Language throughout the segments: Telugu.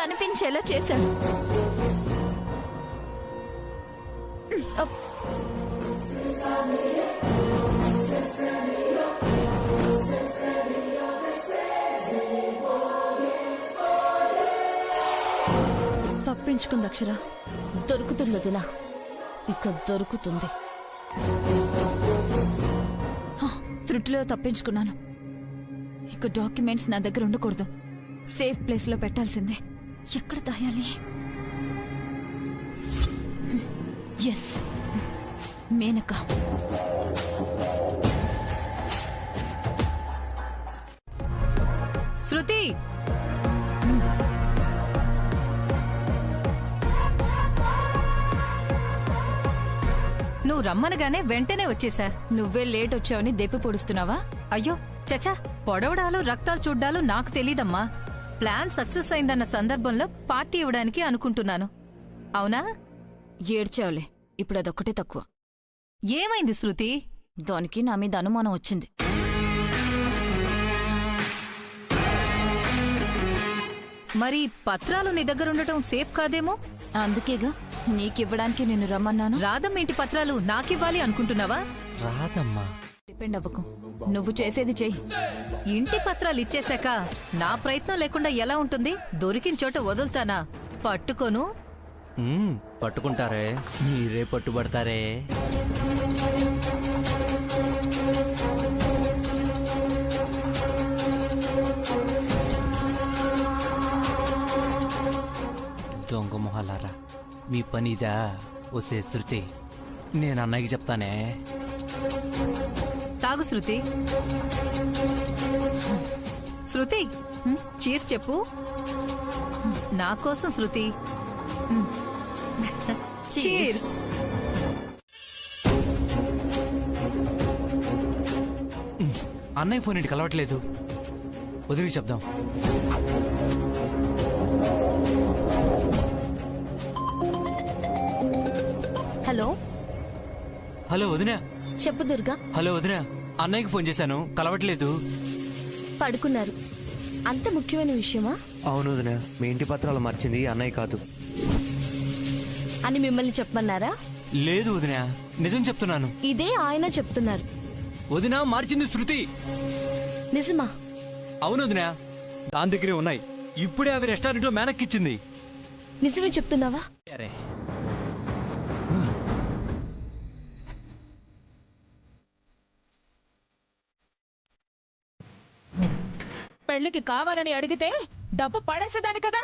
కనిపించేలా చేశాడు. తప్పించుకుంది అక్షర. దొరుకుతుంది వదినా, ఇక దొరుకుతుంది. త్రుటిలో తప్పించుకున్నాను. ఇక డాక్యుమెంట్స్ నా దగ్గర ఉండకూడదు. సేఫ్ ప్లేస్ లో పెట్టాల్సిందే. ఎక్కడ దాయాలి? ఎస్, మేనక. శృతి, నువ్వు రమ్మనగానే వెంటనే వచ్చేసా. నువ్వే లేట్ వచ్చావని దెప్పి పొడుస్తున్నావా? అయ్యో చచా, పొడవడాలు రక్తాలు చూడ్డాలు నాకు తెలీదమ్మా. ప్లాన్ సక్సెస్ అయిందన్న సందర్భంలో పార్టీ ఇవ్వడానికి అనుకుంటున్నాను. అవునా? ఏడ్చావులే, ఇప్పుడు అదొక్కటే తక్కువ. ఏమైంది శృతి? దానికి నా మీద అనుమానం వచ్చింది. మరి పత్రాలు నీ దగ్గరుండటం సేఫ్ కాదేమో. అందుకేగా నీకివ్వడానికి నిన్ను రమ్మన్నాను. రాధమ్మ ఇంటి పత్రాలు నాకివ్వాలి అనుకుంటున్నావా? రాదమ్మా, డిపెండ్ అవ్వకు, నువ్వు చేసేది చెయ్యి. ఇంటి పత్రాలు ఇచ్చేశాక నా ప్రయత్నం లేకుండా ఎలా ఉంటుంది? దొరికిన చోట వదులుతానా? పట్టుకోను. పట్టుకుంటారే, మీరే పట్టుబడతారే. దొంగ మొహలారా, మీ పనిదా? వస్తే శృతి, నేను అన్నయ్యకి చెప్తానే. తాగు శృతి. శృతి, చీజ్ చెప్పు. నా కోసం శృతి. చీర్స్. అన్నయ్య ఫోన్ ఇంటికి కలవట్లేదు, వదిలికి చెప్దాం. హలో హలో వదినా. చెప్పు దుర్గా. హలో వదినా, అన్నయ్యకి ఫోన్ చేశాను, కలవట్లేదు. పడుకున్నారు. అంత ముఖ్యమైన విషయమా? అవును వదినా, మీ ఇంటి పత్రాలు మర్చింది అన్నయ్య కాదు అని మిమ్మల్ని చెప్పమన్నారా? లేదు వదినా, నిజం చెప్తున్నాను. ఇదే ఆయన చెప్తున్నారు. వదినా, మార్చింది శృతి. నిజమా? అవును వదినా, దాని దగ్గరే ఉన్నాయి. ఇప్పుడే అవి రెస్టారెంట్ లో మేనక్కిచ్చింది. నిజమే చెప్తున్నావా? అరే, పెళ్లికి కావాలని అడిగితే డబ్బు పడేసేదాని కదా.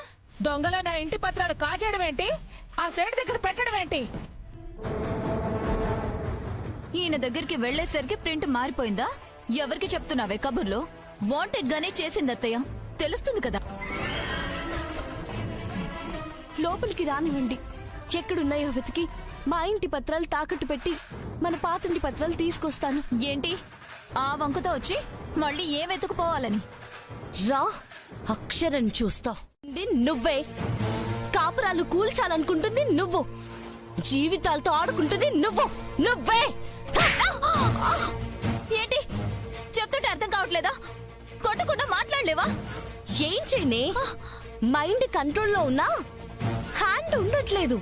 దొంగల నా ఇంటి పత్రాలు కాజేయడం ఏంటి? ఆ సైడ్ దగ్గర పెట్టడం ఏంటి? ఈయన దగ్గరికి వెళ్లేసరికి ప్రింట్ మారిపోయిందా? ఎవరికి చెప్తున్నావే కబుర్లో? వాంటెడ్ గానే చేసింది అత్తయ్య, తెలుస్తుంది కదా. లోపలికి రానివ్వండి. ఎక్కడున్నాయో వెతికి మా ఇంటి పత్రాలు తాకట్టు పెట్టి మన పాతింటి పత్రాలు తీసుకొస్తాను. ఏంటి ఆ వంకతో వచ్చి మళ్ళీ ఏం వెతుకుపోవాలని? రా, అక్షరం చూస్తావు. నువ్వే కాపురాలు కూల్చాలనుకుంటుంది నువ్వు, జీవితాలతో ఆడుకుంటుంది నువ్వు. నువ్వే. ఏంటి చెప్తుంటే అర్థం కావట్లేదా? కొట్టకుండా మాట్లాడలేవా? ఏం చేయనే? మైండ్ కంట్రోల్లో ఉన్నా హ్యాండ్ ఉండట్లేదు.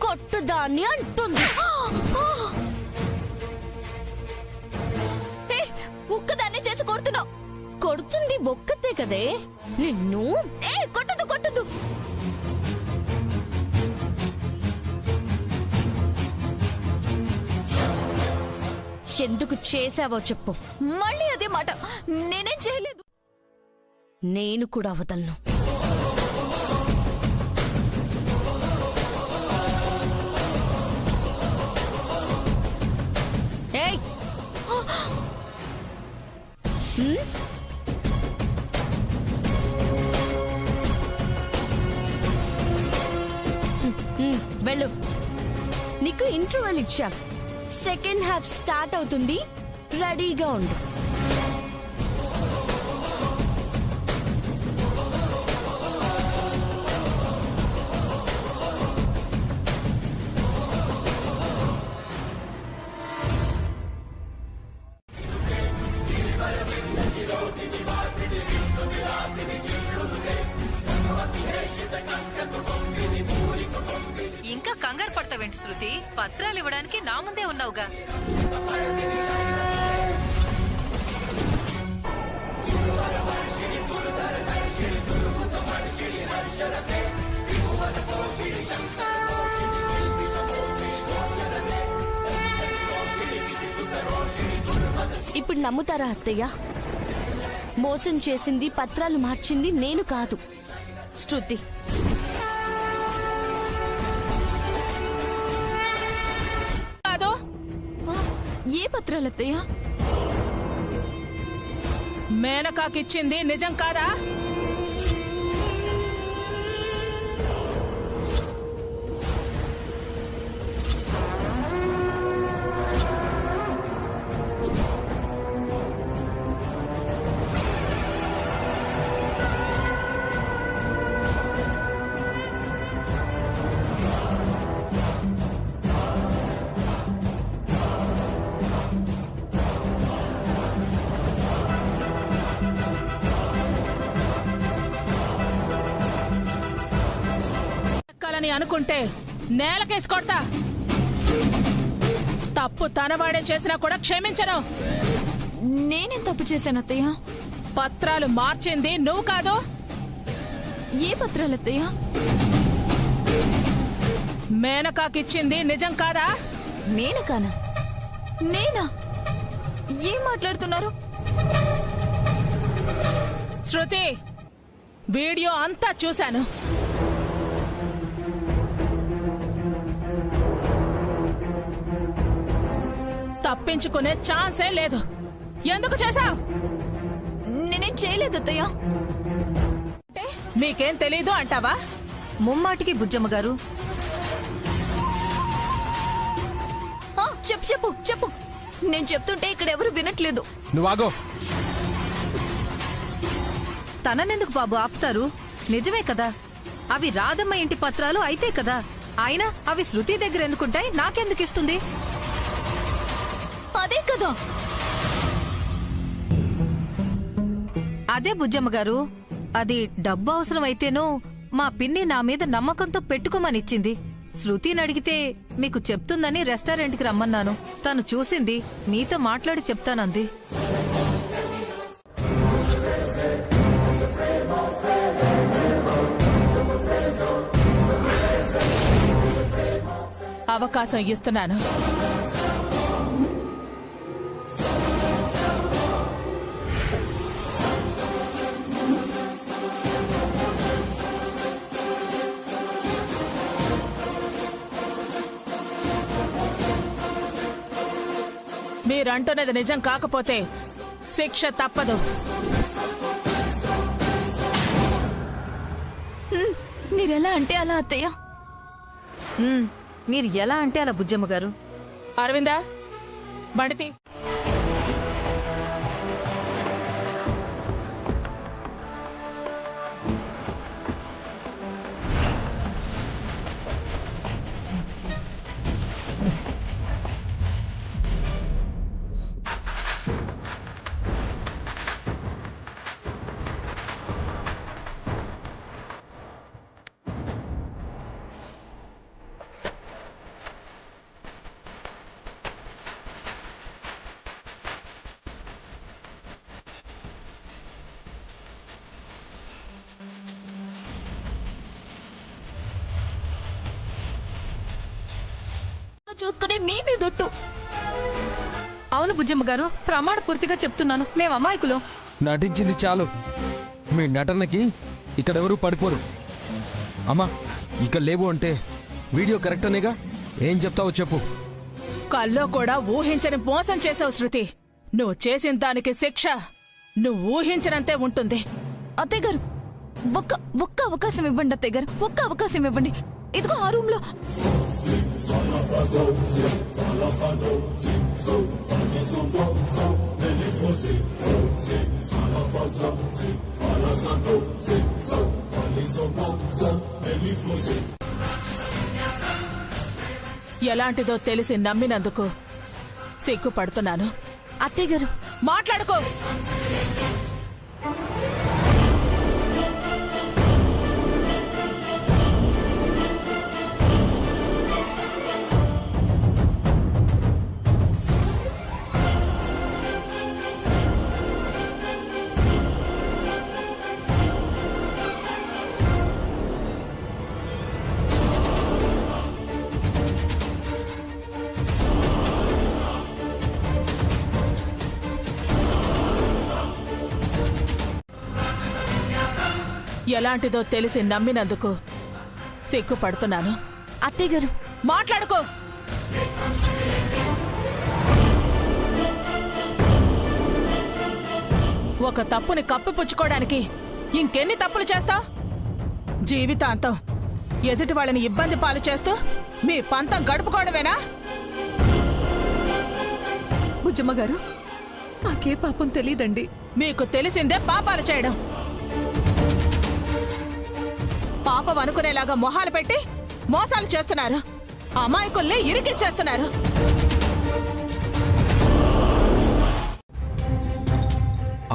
కొట్టుదాన్ని అంటుంది. ఒక్కదాన్నే చేసి కొడుతున్నావు. కొడుతుంది ఒక్కతే కదే నిన్ను. కొట్టదు కొట్టదు. ఎందుకు చేసావో చెప్పు. మళ్ళీ అదే మాట. నేనేం చేయలేదు. నేను కూడా వదలను. ఏయ్, వెళ్ళు. నీకు ఇంటర్వెల్ ఇచ్చా. సెకండ్ హాఫ్ స్టార్ట్ అవుతుంది, రెడీగా ఉండు. ఇంకా కంగారు పడతావేంటి శృతి? పత్రాలు ఇవ్వడానికి నా ముందే ఉన్నావుగా. ఇప్పుడు నమ్ముతారా అత్తయ్య? మోసం చేసింది, పత్రాలు మార్చింది నేను కాదు, శృతి. కాదు, ఏ పత్రాలత్తయ్య? మేనకాకిచ్చింది నిజం కాదా? అని అనుకుంటే నేలకేసి కొడతా. తప్పు తనవాడే చేసినా కూడా క్షమించను. నేనేం తప్పు చేశాను అత్తయ్య? పత్రాలు మార్చింది నువ్వు కాదు. ఏ పత్రాలత్తయ్య? మేనకాకిచ్చింది నిజం కాదా? మేనకానా? నేనా? ఏం మాట్లాడుతున్నారు? శృతి, వీడియో అంతా చూశాను. తప్పించుకునే ఛాన్సే లేదు. ఎందుకు చేశావు? నేనేం చేయలేదు అత్తయ్య. మీకేం తెలీదు అంటావా? ముమ్మాటికి బుజ్జమ్మ గారు. చెప్పు చెప్పు చెప్పు. నేను చెప్తుంటే ఇక్కడ ఎవరు వినట్లేదు. నువ్వాగో. తననెందుకు బాబు ఆపుతారు? నిజమే కదా, అవి రాధమ్మ ఇంటి పత్రాలు అయితే కదా. అయినా అవి శృతి దగ్గర ఎందుకుంటాయి? నాకెందుకు ఇస్తుంది? అదే కదా. అదే బుజ్జమ్మ గారు, అది డబ్బు అవసరం అయితేనో మా పిన్ని నా మీద నమ్మకంతో పెట్టుకోమనిచ్చింది. శృతిని అడిగితే మీకు చెప్తుందని రెస్టారెంట్కి రమ్మన్నాను. తను చూసింది, మీతో మాట్లాడి చెప్తానంది. అవకాశం ఇస్తున్నాను. మీరంటున్నది నిజం కాకపోతే శిక్ష తప్పదు. మీరెలా అంటే అలా అత్తయ్య. మీరు ఎలా అంటే అలా బుజ్జమ్మ గారు. అరవిందా, బండితి. చూసుకునే మీ మీదొట్టు. అవును బుజ్జమ్మ గారు, ప్రమాణ పూర్తిగా చెప్తున్నాను, మేము అమాయకులు. నటించింది చాలు. మీ నటనకి ఇక్కడెవరూ పడిపోరు. అమ్మా, ఇక లేవు అంటే వీడియో కరెక్ట్ అనేగా? ఏం చెప్తావో చెప్పు. కల్లో కూడా ఊహించని మోసం చేసావు శృతి. నువ్వు చేసిన దానికి శిక్ష నువ్వు ఊహించినంతే ఉంటుంది. అత్తయ్య గారు, ఒక్క అవకాశం ఇవ్వండి అత్తయ్య గారు, ఒక్క అవకాశం ఇవ్వండి. ఇదిగో ఆ రూమ్ లో. ఎలాంటిదో తెలిసి నమ్మినందుకు సిగ్గుపడుతున్నాను. అత్తయ్య గారు, మాట్లాడుకో. ఎలాంటిదో తెలిసి నమ్మినందుకు సిగ్గుపడుతున్నాను. అత్తయ్య గారు, మాట్లాడుకో. ఒక తప్పుని కప్పిపుచ్చుకోవడానికి ఇంకెన్ని తప్పులు చేస్తావ్? జీవితాంతం ఎదుటి వాళ్ళని ఇబ్బంది పాలు చేస్తూ మీ పంతం గడుపుకోవడమేనా? బుజ్జమ్మ గారు, నాకే పాపం తెలీదండి. మీకు తెలిసిందే పాపాలు చేయడం. పాపం అనుకునేలాగా మొహాలు పెట్టి మోసాలు చేస్తున్నారు. అమాయకుల్ని ఇరికిచ్చేస్తున్నారు.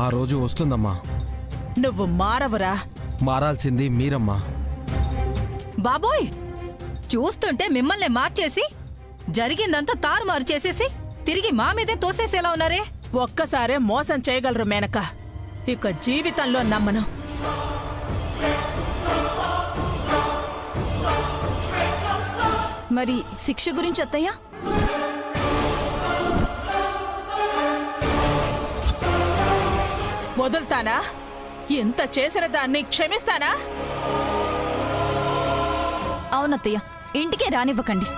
ఆ రోజు వస్తుందమ్మా. నువ్వు మారవురా. మారాల్సింది మీరమ్మా. బాబోయ్, చూస్తుంటే మిమ్మల్ని మార్చేసి జరిగిందంతా తారుమారు చేసేసి తిరిగి మా మీదే తోసేసేలా ఉన్నారే. ఒక్కసారే మోసం చేయగలరు మేనక. ఇక జీవితంలో నమ్మను. మరి శిక్ష గురించి అత్తయ్య? వదులుతానా? ఇంత చేసిన దాన్ని క్షమిస్తానా? అవునత్తయ్య, ఇంటికే రానివ్వకండి.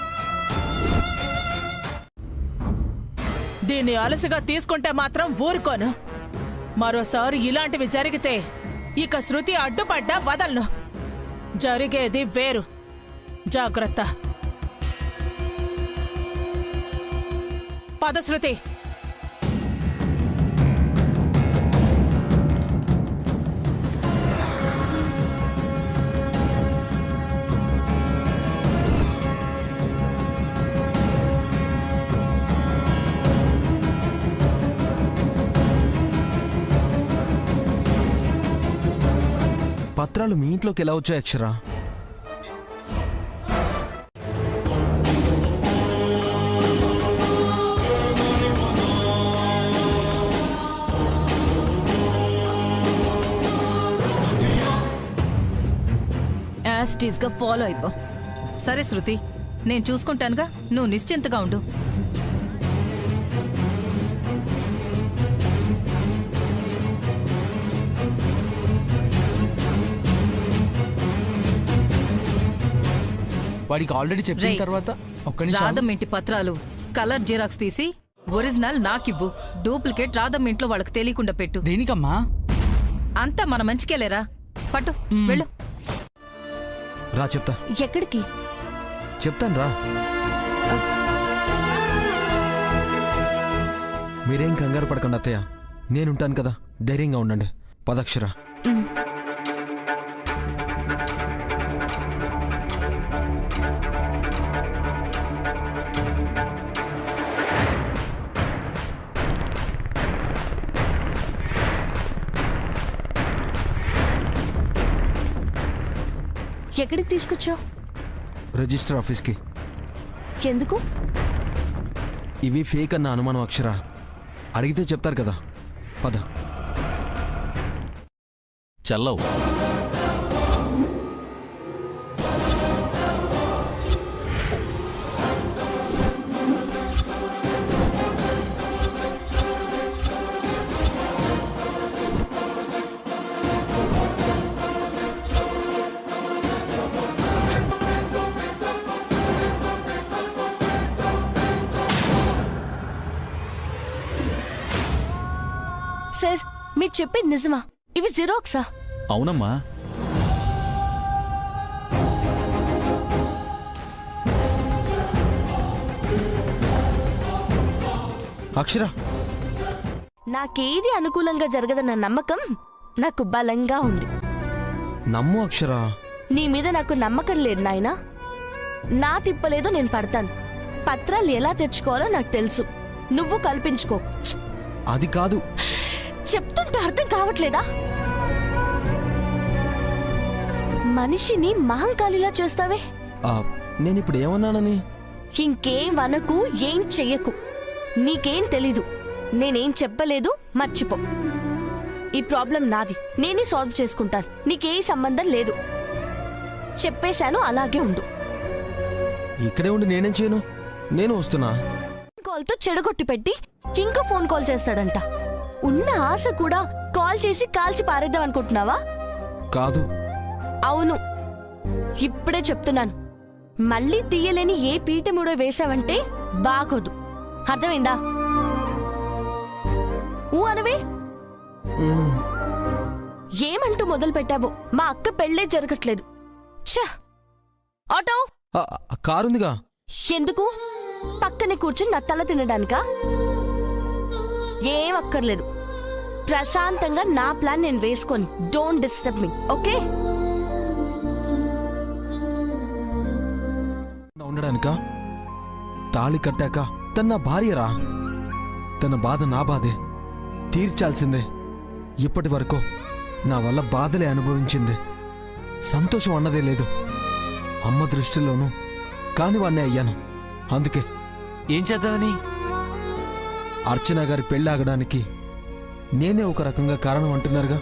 దీన్ని అలసిగా తీసుకుంటే మాత్రం ఊరుకోను. మరోసారి ఇలాంటివి జరిగితే ఇక శృతి అడ్డుపడ్డా వదలను. జరిగేది వేరు. జాగ్రత్త. పద శృతి. పత్రాలు మీ ఇంట్లోకి ఎలా వచ్చాయి అక్షర? యాస్టీస్ గా ఫాలో అయిపో. సరే శృతి, నేను చూసుకుంటానుగా, నువ్వు నిశ్చింతగా ఉండు. వాడికి ఆల్రెడీ చెప్పిన రేయ్, తర్వాత ఒక్క నిమిషం రాధమ్మ ఇంటి పత్రాలు కలర్ జిరాక్స్ తీసి ఒరిజినల్ నాకివ్వు. డూప్లికేట్ రాధమ్మ ఇంట్లో వాళ్ళకి తెలియకుండా పెట్టు. దేనికమ్మా? అంతా మన మంచికేలేరా. పట్టు, వెళ్ళు. రా చెప్తా. ఎక్కడికి? చెప్తాను రా. మీరేం కంగారు పడకండి అత్తయ్య, నేనుంటాను కదా, ధైర్యంగా ఉండండి. పదక్షర. ఎక్కడికి తీసుకొచ్చావు? రిజిస్టర్ ఆఫీస్కి. ఎందుకు? ఇవి ఫేక్ అన్న అనుమానం అక్షర. అడిగితే చెప్తారు కదా, పద. చల్లవు. సార్, మీరు చెప్పింది నిజమా? ఇవి జిరాక్సా? అవునమ్మా. అక్షర, నాకేది అనుకూలంగా జరగదన్న నమ్మకం నాకు బలంగా ఉంది. నమ్ము అక్షర. నీ మీద నాకు నమ్మకం లేదు నాయనా. నా తిప్పలేదో నేను పడతాను. పత్రాలు ఎలా తెచ్చుకోవాలో నాకు తెలుసు. నువ్వు కల్పించుకో. అది కాదు. చెప్తుంటే అర్థం కావట్లేదా? మనిషిని మహంకాళిలా చేస్తావే. నేనిప్పుడు ఏమన్నానని? ఇంకేం వనకు, ఏం చెయ్యకు. నీకేం తెలీదు. నేనేం చెప్పలేదు, మర్చిపో. ఈ ప్రాబ్లం నాది, నేనే సాల్వ్ చేసుకుంటాను. నీకే సంబంధం లేదు. చెప్పేశాను, అలాగే ఉండు. ఇక్కడే ఉండి నేనేం చేయను? నేను వస్తున్నా. కాల్తో చెడగొట్టి పెట్టి ఇంకో ఫోన్ కాల్ చేస్తాడంట. ఉన్న ఆశ కూడా కాల్ చేసి కాల్చి పారేద్దాం అనుకుంటున్నావా? కాదు. అవును, ఇప్పుడే చెప్తున్నాను. మళ్ళీ తీయలేని ఏ పీట మూడో వేసావంటే బాగోదు. అర్థమైందా? ఊ అనవే. ఏమంటూ మొదలు పెట్టావో? మా అక్క పెళ్ళే జరగట్లేదు. ఛ! ఆటో కారుందిగా. ఎందుకు? పక్కనే కూర్చుని నా తల తినడానికా? ఏం అక్కర్లేదు. ప్రశాంతంగా నా ప్లాన్ నేను వేసుకొని, డోంట్ డిస్టర్బ్ మీ, ఓకే? ఉండడానికా? తాళి కట్టాక తన నా భార్యరా. తన బాధ నా బాధే, తీర్చాల్సిందే. ఇప్పటి వరకు నా వల్ల బాధలే అనుభవించింది, సంతోషం అన్నదే లేదు. అమ్మ దృష్టిలోనూ కానివాణ్ణే అయ్యాను. అందుకే ఏం చేద్దామని? అర్చన గారి పెళ్ళాగడానికి నేనే ఒక రకంగా కారణం అంటున్నారుగా.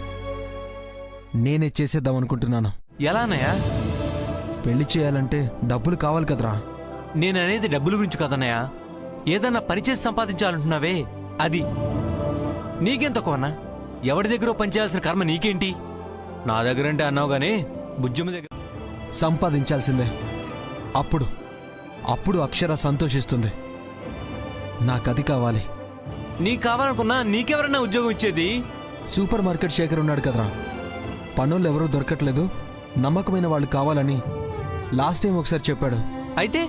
నేనే చేసేద్దామనుకుంటున్నాను. ఎలా అన్నయ్య? పెళ్లి చేయాలంటే డబ్బులు కావాలి కదరా. నేననేది డబ్బుల గురించి కదన్నయ్య. ఏదన్నా పనిచేసి సంపాదించాలంటున్నావే అది. నీకేం తక్కువన్నా? ఎవరి దగ్గర పనిచేయాల్సిన కర్మ నీకేంటి? నా దగ్గరంటే అన్నావు గానీ బుజ్జమ్మ దగ్గర సంపాదించాల్సిందే. అప్పుడు అక్షర సంతోషిస్తుంది. నాకది కావాలి. నీకు కావాలనుకున్నా నీకెవరన్నా ఉద్యోగం ఇచ్చేది? సూపర్ మార్కెట్ శేఖర్ ఉన్నాడు కదరా. పనులు ఎవరూ దొరకట్లేదు, నమ్మకమైన వాళ్ళు కావాలని లాస్ట్ టైం ఒకసారి చెప్పాడు. అయితే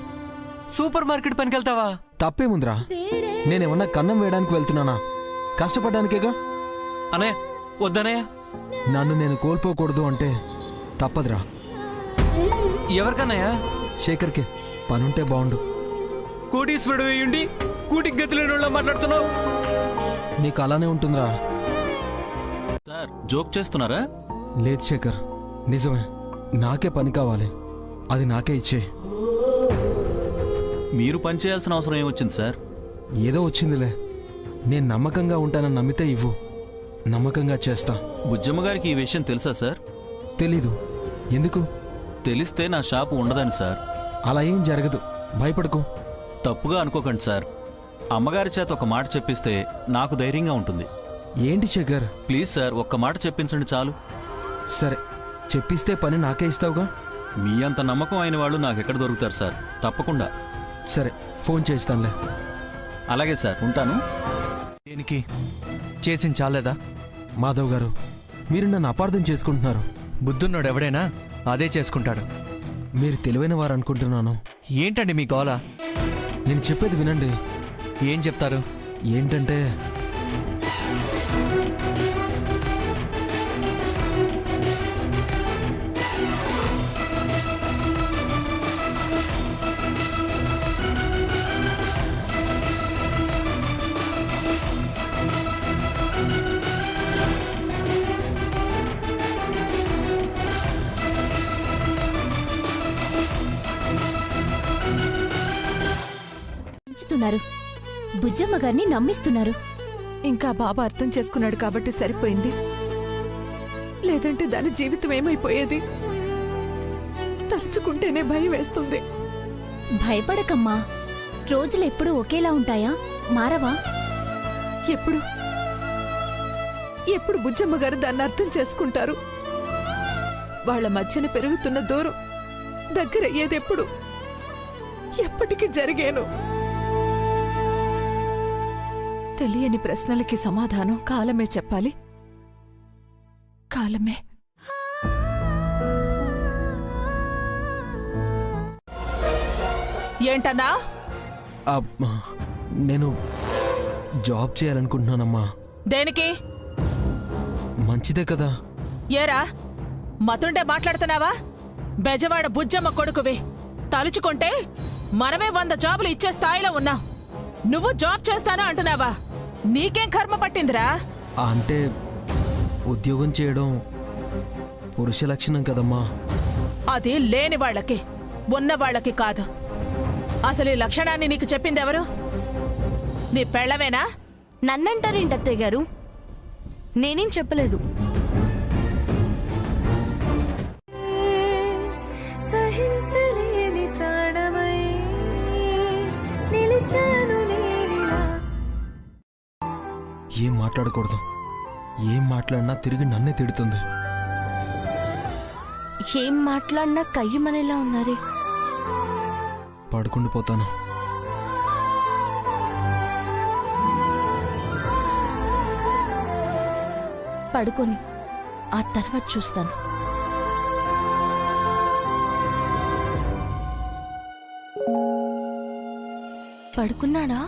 సూపర్ మార్కెట్ పనికెళ్తావా? తప్పేముందిరా? నేనేమన్నా కన్నం వేయడానికి వెళ్తున్నానా? కష్టపడ్డానికేగా. అనయ్య వద్దనయ్య. నన్ను నేను కోల్పోకూడదు అంటే తప్పదురా. ఎవరికన్నయ్యా? శేఖర్కి పనుంటే బాగుండు. కోటీశ్వరుడు వేయుండి కూటికి గతిలేని మాట్లాడుతున్నావు. నీకు అలానే ఉంటుందిరా. సార్ జోక్ చేస్తున్నారా? లేదు శేఖర్, నిజమే. నాకే పని కావాలి, అది నాకే ఇచ్చే. మీరు పని చేయాల్సిన అవసరం ఏమొచ్చింది సార్? ఏదో వచ్చిందిలే. నేను నమ్మకంగా ఉంటానని నమ్మితే ఇవ్వు, నమ్మకంగా చేస్తా. బుజ్జమ్మ గారికి ఈ విషయం తెలుసా సార్? తెలీదు. ఎందుకు? తెలిస్తే నా షాపు ఉండదని సార్. అలా ఏం జరగదు, భయపడకు. తప్పుగా అనుకోకండి సార్. అమ్మగారి చేత ఒక మాట చెప్పిస్తే నాకు ధైర్యంగా ఉంటుంది. ఏంటి శేఖర్? ప్లీజ్ సార్, ఒక్క మాట చెప్పించండి చాలు. సరే, చెప్పిస్తే పని నాకే ఇస్తావుగా. మీ అంత నమ్మకం అయిన వాళ్ళు నాకెక్కడ దొరుకుతారు సార్? తప్పకుండా. సరే, ఫోన్ చేస్తానులే. అలాగే సార్, ఉంటాను. దేనికి? చేసింది చాలేదా? మాధవ్ గారు, మీరు నన్ను అపార్థం చేసుకుంటున్నారు. బుద్ధున్నోడు ఎవడైనా అదే చేసుకుంటాడు. మీరు తెలివైన వారు అనుకుంటున్నాను. ఏంటండి మీ గోల? నేను చెప్పేది వినండి. ఏం చెప్తారు? ఏంటంటే బుజ్జమ్మ గారిని నమ్మిస్తున్నారు. ఇంకా బాబా అర్థం చేసుకున్నాడు కాబట్టి సరిపోయింది. లేదంటే దాని జీవితం ఏమైపోయేది? తలుచుకుంటేనే భయం వేస్తుంది. భయపడకమ్మా, రోజులెప్పుడూ ఒకేలా ఉంటాయా? మారవా? ఎప్పుడు బుజ్జమ్మ గారు దాన్ని అర్థం చేసుకుంటారు? వాళ్ళ మధ్యన పెరుగుతున్న దూరం దగ్గరయ్యేదెప్పుడు? ఎప్పటికీ జరిగేను? తెలియని ప్రశ్నలకి సమాధానం కాలమే చెప్పాలి. కాలమే. ఏంటన్నా? నేను జాబ్ చేయాలనుకుంటున్నానమ్మా. దేనికి? మంచిదే కదా. ఏరా, మతుండే మాట్లాడుతున్నావా? బెజవాడ బుజ్జమ్మ కొడుకువి. తలుచుకుంటే మనమే 100 జాబులు ఇచ్చే స్థాయిలో ఉన్నాం. నువ్వు జాబ్ చేస్తానా అంటున్నావా? నీకేం కర్మ పట్టిందిరా? అంటే ఉద్యోగం చేయడం పురుష లక్షణం కదమ్మా. అది లేని వాళ్ళకి, ఉన్న వాళ్ళకి కాదు. అసలు ఈ లక్షణాన్ని నీకు చెప్పిందెవరు? నీ పెళ్ళవేనా? నన్నంటారేంటి అత్తయ్య గారు? నేనేం చెప్పలేదు. ఏం మాట్లాడకూడదు. ఏం మాట్లాడినా తిరిగి నన్నే తిడుతుంది. ఏం మాట్లాడినా కయ్యమనేలా ఉన్నారే. పడుకుండిపోతాను. పడుకొని ఆ తర్వాత చూస్తాను. పడుకున్నాడా?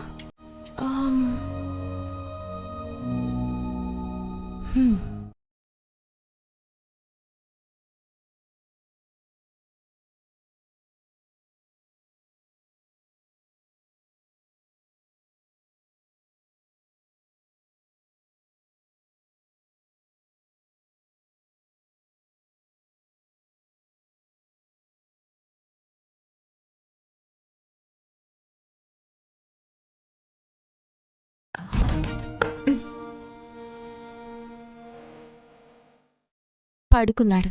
పడుకున్నాడు.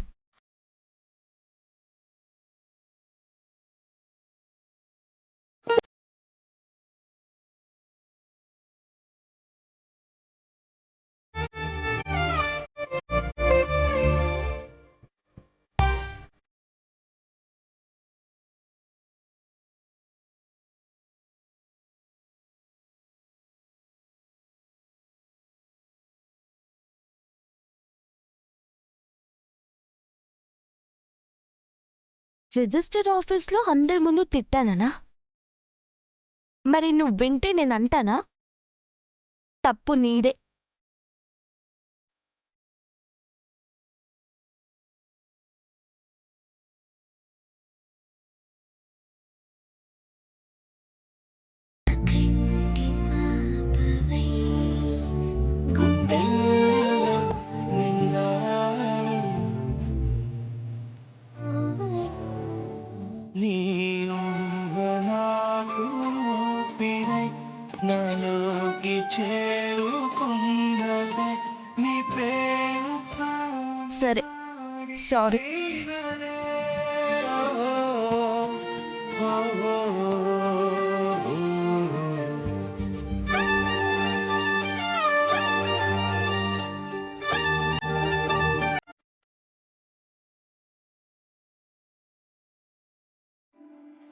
రిజిస్టర్ ఆఫీస్లో అందరి ముందు తిట్టానా? మరి నువ్వు వింటే నేను అంటానా? తప్పు నీదే. సరే, సారీ.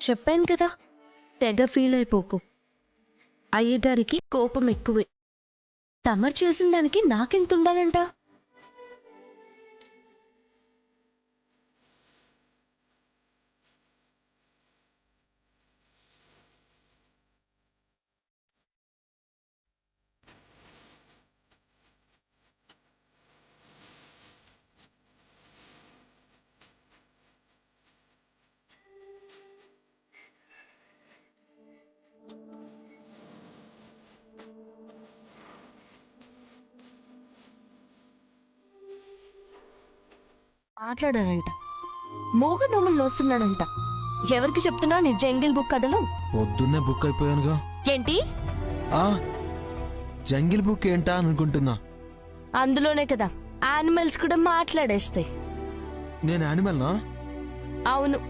చెప్పాను కదా, తెగ ఫీల్ అయిపోకు. అయ్యగారికి కోపం ఎక్కువే. తమరు చేసిన దానికి నాకెంత ఉండాలంట? మాట్లాడానంట, మూగ నోములు నోస్తున్నాడంట. ఎవరికి చెప్తున్నా నీ జంగిల్ బుక్ కథలు? పొద్దున్నే బుక్ అయిపోయానుగా. ఏంటి? జంగిల్ బుక్ ఏంటా అనుకుంటున్నా. అందులోనే కదా యానిమల్స్ కూడా మాట్లాడేస్తాయి. నేను యానిమల్నా? అవును,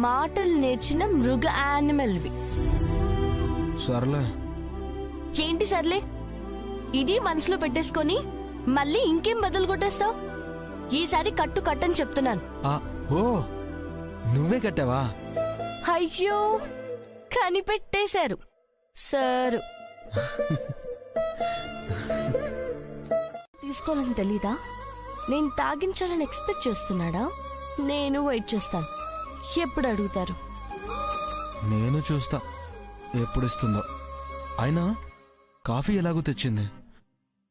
మాటలు నేర్చిన మృగ యానిమల్వి. సర్లే. ఏంటి సర్లే? ఇది మనసులో పెట్టేసుకొని మళ్ళీ ఇంకేం బదులు కొట్టేస్తావు? ఈసారి కట్టు కట్టని చెప్తున్నాను. ఓ, నువ్వే కట్టావా? అయ్యో, కనిపెట్టేశారు సారు. తీసుకోవాలని తెలీదా? నేను తాగించాలని ఎక్స్పెక్ట్ చేస్తున్నాడా? నేను వెయిట్ చేస్తాను, ఎప్పుడు అడుగుతారు. నేను చూస్తా ఎప్పుడు ఇస్తుందో. అయినా కాఫీ ఎలాగూ తెచ్చింది,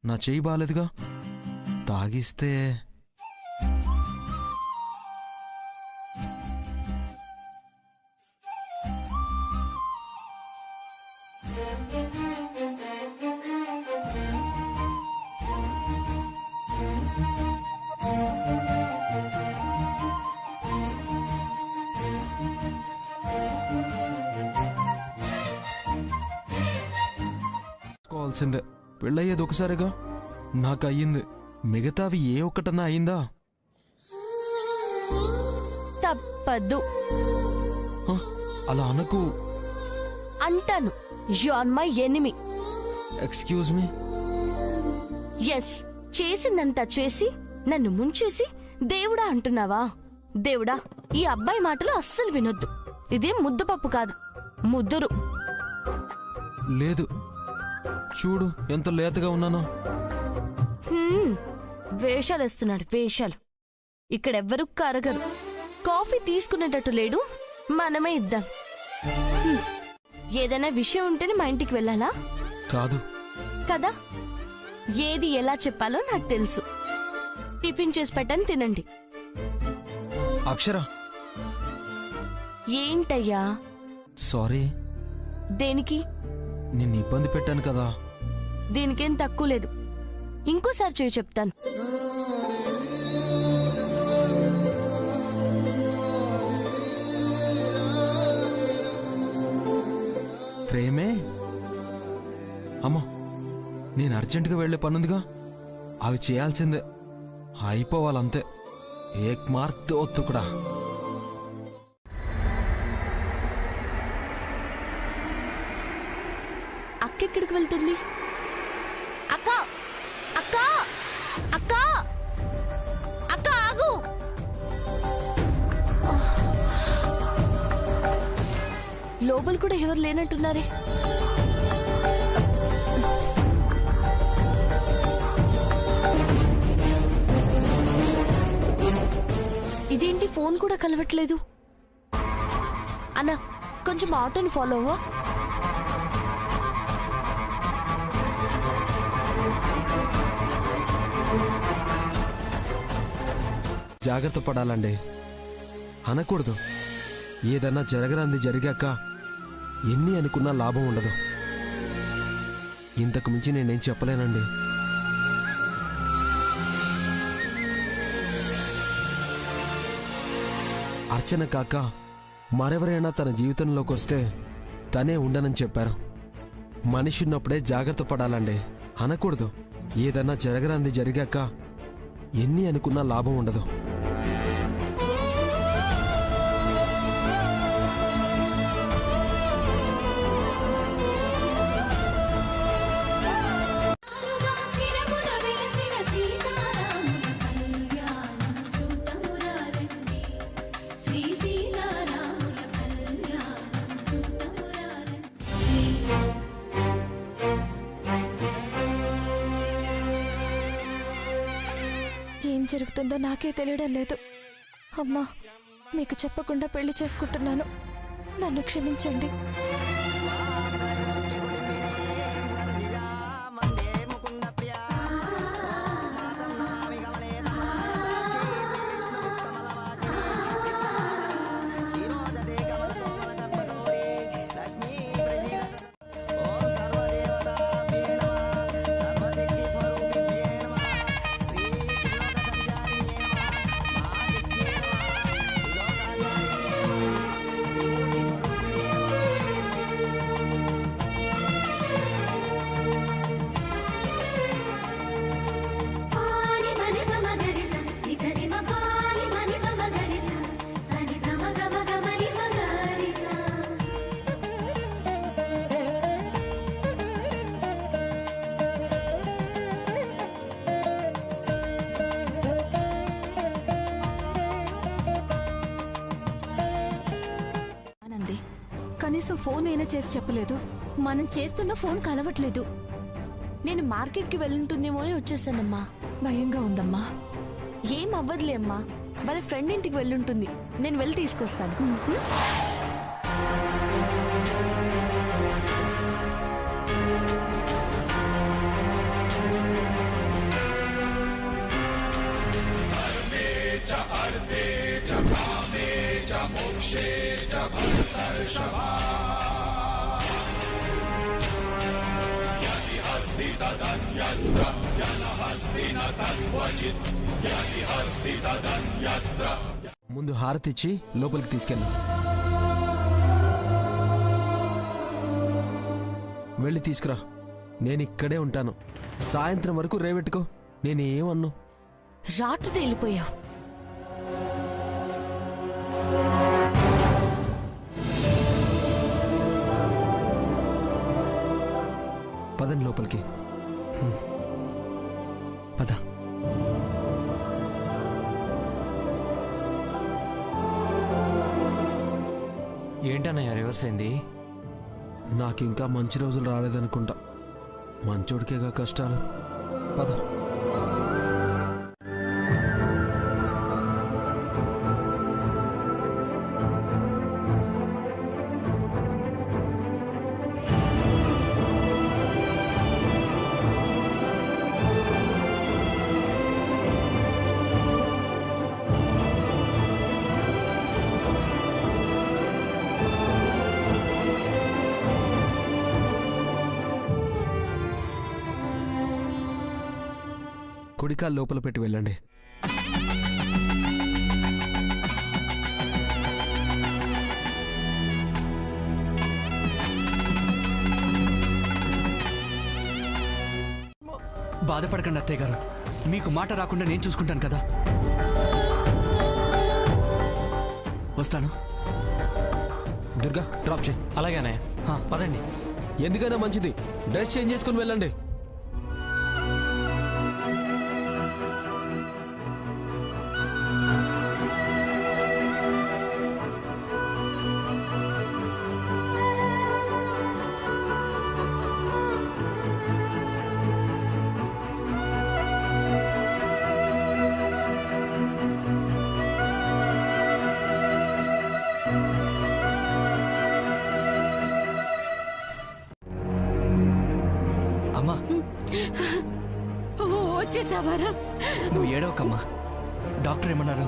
నా చెయ్యి బాలేదుగా. తాగిస్తే కావాల్సిందే. పెళ్ళయ్యేది ఒకసారిగా, నాకు అయ్యింది. మిగతావి ఏ ఒక్కటన్నా అయిందా? తప్పదు. అలా అనకు. అంటాను. You are my enemy. Excuse me. Yes, చేసిందంతా చేసి నన్ను ముంచేసి దేవుడా అంటున్నావా? దేవుడా, ఈ అబ్బాయి మాటలు అస్సలు వినొద్దు. ఇదేం ముద్దపప్పు కాదు, ముద్దురు. లేదు, చూడు ఎంత లేతగా ఉన్నానో. వేషాలేస్తున్నాడు, వేషాలు. ఇక్కడెవ్వరూ కరగరు. కాఫీ తీసుకునేటట్టు లేడు, మనమే ఇద్దాం. ఏదైనా విషయం ఉంటేనే మా ఇంటికి వెళ్ళాలా? కాదు కదా, ఏది ఎలా చెప్పాలో నాకు తెలుసు. టిఫిన్ చేసి పెట్టని తినండి. అక్షర, ఏంటయ్యా? సారీ. దేనికి? నిన్ను ఇబ్బంది పెట్టాను కదా. దీనికేం తక్కువ లేదు. ఇంకోసారి చేయి చెప్తాను. ప్రేమే? అమ్మా, నేను అర్జెంటుగా వెళ్లే పనుందిగా, అవి చేయాల్సిందే. అయిపోవాలంతే. ఏక్ మార్క్ దోత్తు కూడా. అక్క ఎక్కడికి వెళ్తుంది? అక్క, అక్క, అక్క, అక్క ఆగు. లోపల కూడా ఎవరు లేనట్టున్నారే. ఇదేంటి, ఫోన్ కూడా కలవట్లేదు. అన్న, కొంచెం ఆటోని ఫాలో అవ్వా. జాగ్రత్త పడాలండి. అనకూడదు. ఏదన్నా జరగరాంది జరిగాక ఎన్ని అనుకున్నా లాభం ఉండదు. ఇంతకు మించి నేనేం చెప్పలేనండి. అర్చన కాక మరెవరైనా తన జీవితంలోకి వస్తే తనే ఉండనని చెప్పారు. మనిషి ఉన్నప్పుడే జాగ్రత్త పడాలండి. అనకూడదు. ఏదన్నా జరగరాంది జరిగాక ఎన్ని అనుకున్నా లాభం ఉండదు. ఏం జరుగుతుందో నాకే తెలియడం లేదు. అమ్మా, మీకు చెప్పకుండా పెళ్లి చేసుకుంటున్నాను. నన్ను క్షమించండి. కనీసం ఫోన్ అయినా చేసి చెప్పలేదు. మనం చేస్తున్న ఫోన్ కలవట్లేదు. నేను మార్కెట్కి వెళ్ళుంటుందేమో అని వచ్చేసానమ్మా. భయంగా ఉందమ్మా. ఏం అవ్వదులే అమ్మా, వాళ్ళ ఫ్రెండ్ ఇంటికి వెళ్ళుంటుంది. నేను వెళ్ళి తీసుకొస్తాను. ముందు హారతిచ్చి లోపలికి తీసుకెళ్ళు. వెళ్ళి తీసుకురా. నేను ఇక్కడే ఉంటాను. సాయంత్రం వరకు రేవెట్టుకో. నేనేమన్ను. రాత్రి తేలిపోయావు. పదండి లోపలికి. పద. ఏంటన్నయ్య రివర్స్ అయింది? నాకు ఇంకా మంచి రోజులు రాలేదనుకుంటా. మంచోడికేగా కష్టాలు. పద. కుడికాలు లోపల పెట్టి వెళ్ళండి. బాధపడకండి అత్తయ్య గారు, మీకు మాట రాకుండా నేను చూసుకుంటాను కదా. వస్తాను. దుర్గా డ్రాప్ చేయి. అలాగే అన్నయ్య, పదండి. ఎందుకైనా మంచిది డ్రెస్ చేంజ్ చేసుకుని వెళ్ళండి. అమ్మా, వచ్చేసావారా? నువ్వు ఏడవకమ్మా. డాక్టర్ ఏమన్నారు?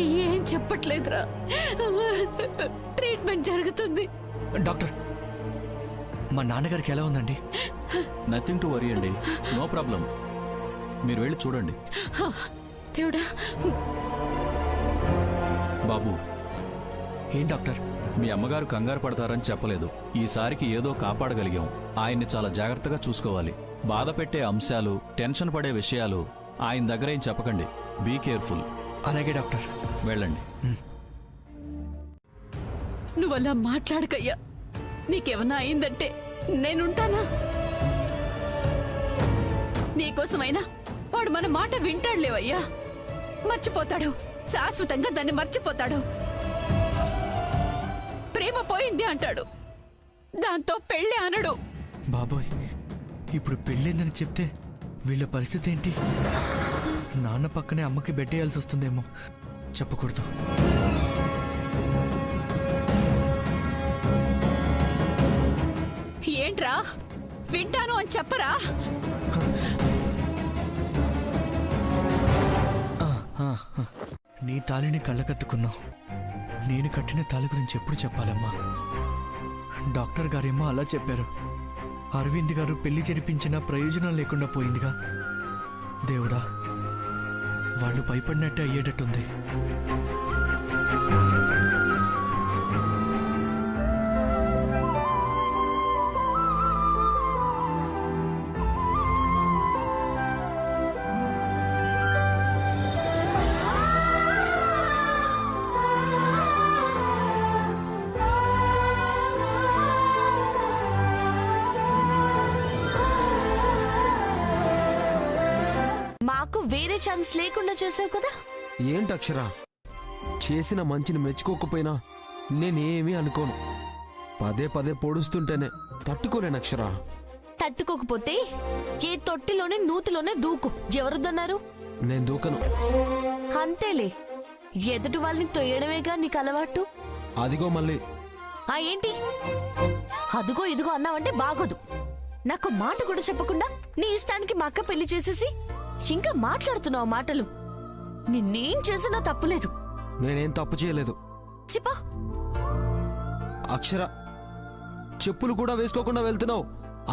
ఏం చెప్పట్లేదురా, ట్రీట్మెంట్ జరుగుతుంది. డాక్టర్, మా నాన్నగారికి ఎలా ఉందండి? నథింగ్ టు వరీ అండి, నో ప్రాబ్లం. మీరు వెళ్ళి చూడండి. దేవుడా. బాబు, ఏం డాక్టర్? మీ అమ్మగారు కంగారు పడతారని చెప్పలేదు. ఈసారికి ఏదో కాపాడగలిగాం. ఆయన్ని చాలా జాగ్రత్తగా చూసుకోవాలి. బాధ పెట్టే అంశాలు, టెన్షన్ పడే విషయాలు ఆయన దగ్గర ఏం చెప్పకండి. Be careful. అలాగే డాక్టర్. వెళ్ళండి. నువ్వలా మాట్లాడకయ్యా. నీకేమన్నా అయిందంటే నేనుంటానా? నీకోసమైనా వాడు మన మాట వింటాడులేవయ్యా. మర్చిపోతాడు, శాశ్వతంగా దాన్ని మర్చిపోతాడు. ప్రేమ పోయింది అంటాడు, దాంతో పెళ్ళి అనడు. బాబోయ్, ఇప్పుడు పెళ్ళిందని చెప్తే వీళ్ళ పరిస్థితి ఏంటి? నాన్న పక్కనే అమ్మకి బెట్టేయాల్సి వస్తుందేమో. చెప్పకూడదు. ఏంట్రా, వింటాను అని చెప్పరా? నీ తాళిని కళ్ళకత్తుకున్నావు. నేను కట్టిన తాళి గురించి ఎప్పుడు చెప్పాలమ్మా? డాక్టర్ గారేమో అలా చెప్పారు. అరవింద్ గారు పెళ్లి జరిపించిన ప్రయోజనం లేకుండా పోయిందిగా. దేవుడా, వాళ్ళు భయపడినట్టే అయ్యేటట్టుంది. మాకు వేరే ఛాన్స్ లేకుండా చేసావు కదా. ఏంటి అక్షర, చేసిన మంచిని మెచ్చుకోకపోయినా నేనేమీ అనుకోను. పదే పదే పొడుస్తుంటేనే తట్టుకోలేను అక్షర. తట్టుకోకపోతే ఏ తొట్టిలోనే నూతిలోనే దూకు. ఎవరుదన్నారు? నేను దూకను. అంతేలే, ఎదుటి వాళ్ళని తొయ్యడమేగా నీకు అలవాటు. అదిగో మళ్ళీ. ఏంటి అదుగో ఇదిగో అన్నావంటే బాగోదు. నాకు మాట కూడా చెప్పకుండా నీ ఇష్టానికి మా అక్క పెళ్లి చేసేసి ఇంకా మాట్లాడుతున్నావు మాటలు. నిన్నేం చేసినా తప్పులేదు. నేనేం తప్పు చేయలేదు. చెప్పా. అక్షర, చెప్పులు కూడా వేసుకోకుండా వెళ్తున్నావు.